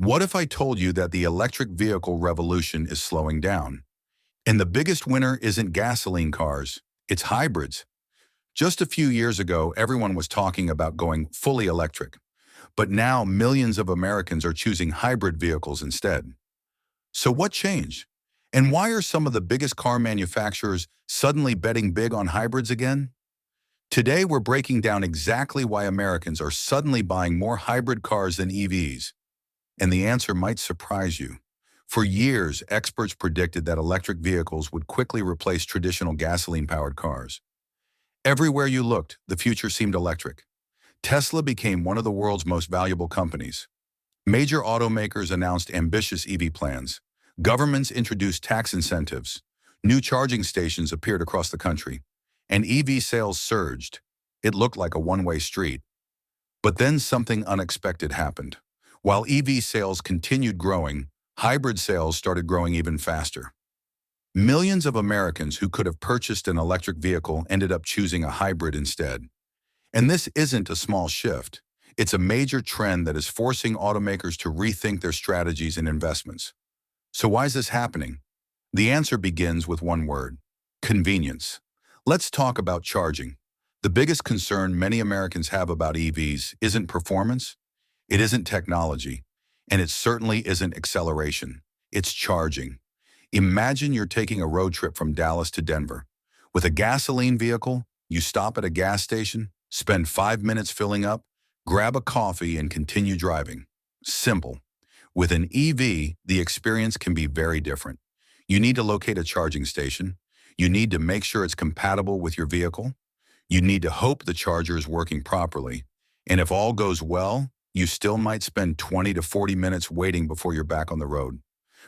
What if I told you that the electric vehicle revolution is slowing down? And the biggest winner isn't gasoline cars, it's hybrids. Just a few years ago, everyone was talking about going fully electric. But now millions of Americans are choosing hybrid vehicles instead. So what changed? And why are some of the biggest car manufacturers suddenly betting big on hybrids again? Today, we're breaking down exactly why Americans are suddenly buying more hybrid cars than EVs. And the answer might surprise you. For years, experts predicted that electric vehicles would quickly replace traditional gasoline-powered cars. Everywhere you looked, the future seemed electric. Tesla became one of the world's most valuable companies. Major automakers announced ambitious EV plans. Governments introduced tax incentives. New charging stations appeared across the country. And EV sales surged. It looked like a one-way street. But then something unexpected happened. While EV sales continued growing, hybrid sales started growing even faster. Millions of Americans who could have purchased an electric vehicle ended up choosing a hybrid instead. And this isn't a small shift. It's a major trend that is forcing automakers to rethink their strategies and investments. So why is this happening? The answer begins with one word: convenience. Let's talk about charging. The biggest concern many Americans have about EVs isn't performance, it isn't technology, and it certainly isn't acceleration. It's charging. Imagine you're taking a road trip from Dallas to Denver. With a gasoline vehicle, you stop at a gas station, spend 5 minutes filling up, grab a coffee, and continue driving. Simple. With an EV, the experience can be very different. You need to locate a charging station. You need to make sure it's compatible with your vehicle. You need to hope the charger is working properly. And if all goes well, you still might spend 20 to 40 minutes waiting before you're back on the road.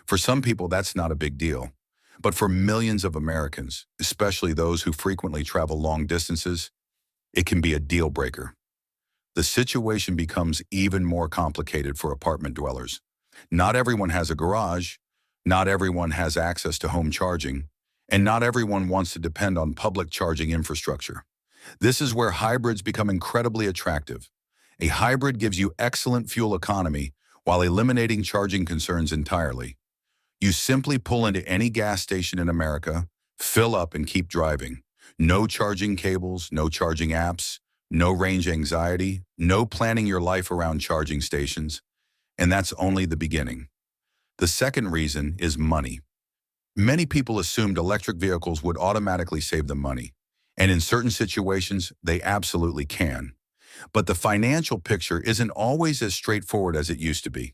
For some people, that's not a big deal. But for millions of Americans, especially those who frequently travel long distances, it can be a deal breaker. The situation becomes even more complicated for apartment dwellers. Not everyone has a garage, not everyone has access to home charging, and not everyone wants to depend on public charging infrastructure. This is where hybrids become incredibly attractive. A hybrid gives you excellent fuel economy while eliminating charging concerns entirely. You simply pull into any gas station in America, fill up, and keep driving. No charging cables, no charging apps, no range anxiety, no planning your life around charging stations. And that's only the beginning. The second reason is money. Many people assumed electric vehicles would automatically save them money. And in certain situations, they absolutely can. But the financial picture isn't always as straightforward as it used to be.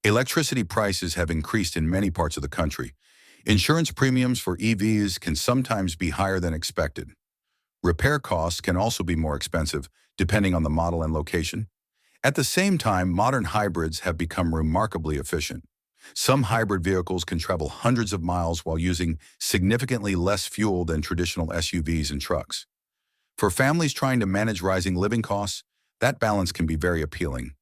Electricity prices have increased in many parts of the country. Insurance premiums for EVs can sometimes be higher than expected. Repair costs can also be more expensive, depending on the model and location. At the same time, modern hybrids have become remarkably efficient. Some hybrid vehicles can travel hundreds of miles while using significantly less fuel than traditional SUVs and trucks. For families trying to manage rising living costs, that balance can be very appealing.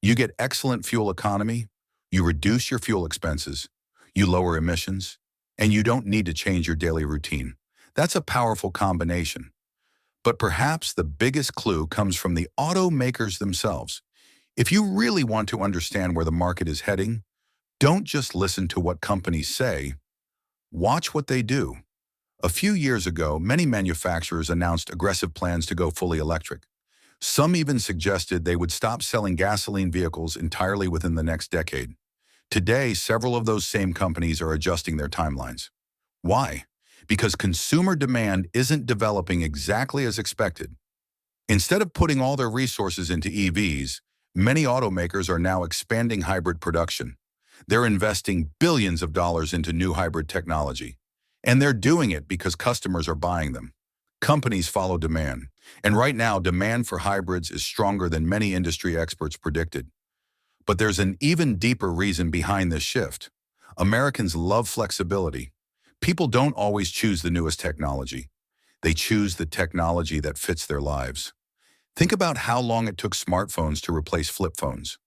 You get excellent fuel economy, you reduce your fuel expenses, you lower emissions, and you don't need to change your daily routine. That's a powerful combination. But perhaps the biggest clue comes from the automakers themselves. If you really want to understand where the market is heading, don't just listen to what companies say, watch what they do. A few years ago, many manufacturers announced aggressive plans to go fully electric. Some even suggested they would stop selling gasoline vehicles entirely within the next decade. Today, several of those same companies are adjusting their timelines. Why? Because consumer demand isn't developing exactly as expected. Instead of putting all their resources into EVs, many automakers are now expanding hybrid production. They're investing billions of dollars into new hybrid technology. And they're doing it because customers are buying them. Companies follow demand. And right now, demand for hybrids is stronger than many industry experts predicted. But there's an even deeper reason behind this shift. Americans love flexibility. People don't always choose the newest technology. They choose the technology that fits their lives. Think about how long it took smartphones to replace flip phones.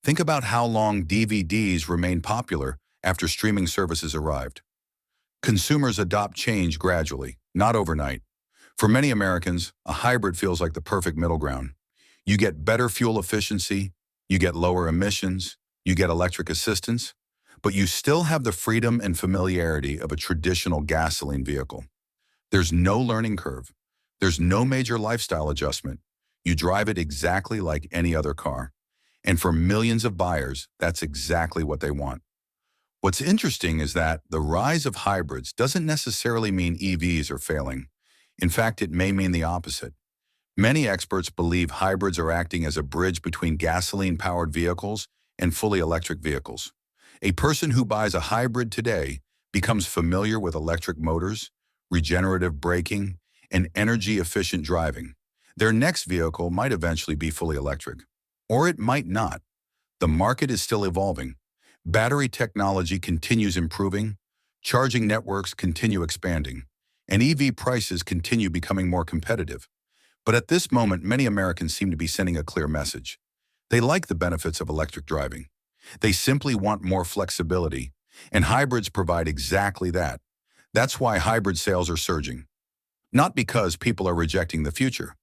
Think about how long DVDs remained popular after streaming services arrived. Consumers adopt change gradually, not overnight. For many Americans, a hybrid feels like the perfect middle ground. You get better fuel efficiency, you get lower emissions, You get electric assistance, but you still have the freedom and familiarity of a traditional gasoline vehicle. There's no learning curve. There's no major lifestyle adjustment. You drive it exactly like any other car. And for millions of buyers, that's exactly what they want. What's interesting is that the rise of hybrids doesn't necessarily mean EVs are failing. In fact, it may mean the opposite. Many experts believe hybrids are acting as a bridge between gasoline-powered vehicles and fully electric vehicles. A person who buys a hybrid today becomes familiar with electric motors, regenerative braking, and energy-efficient driving. Their next vehicle might eventually be fully electric. Or it might not. The market is still evolving. Battery technology continues improving, charging networks continue expanding, and EV prices continue becoming more competitive. But at this moment, many Americans seem to be sending a clear message. They like the benefits of electric driving. They simply want more flexibility, and hybrids provide exactly that. That's why hybrid sales are surging. Not because people are rejecting the future,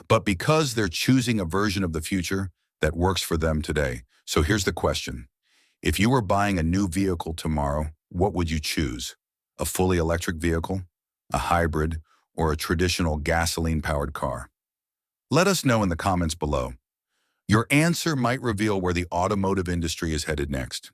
but because they're choosing a version of the future that works for them today. So here's the question. If you were buying a new vehicle tomorrow, what would you choose? A fully electric vehicle, a hybrid, or a traditional gasoline-powered car? Let us know in the comments below. Your answer might reveal where the automotive industry is headed next.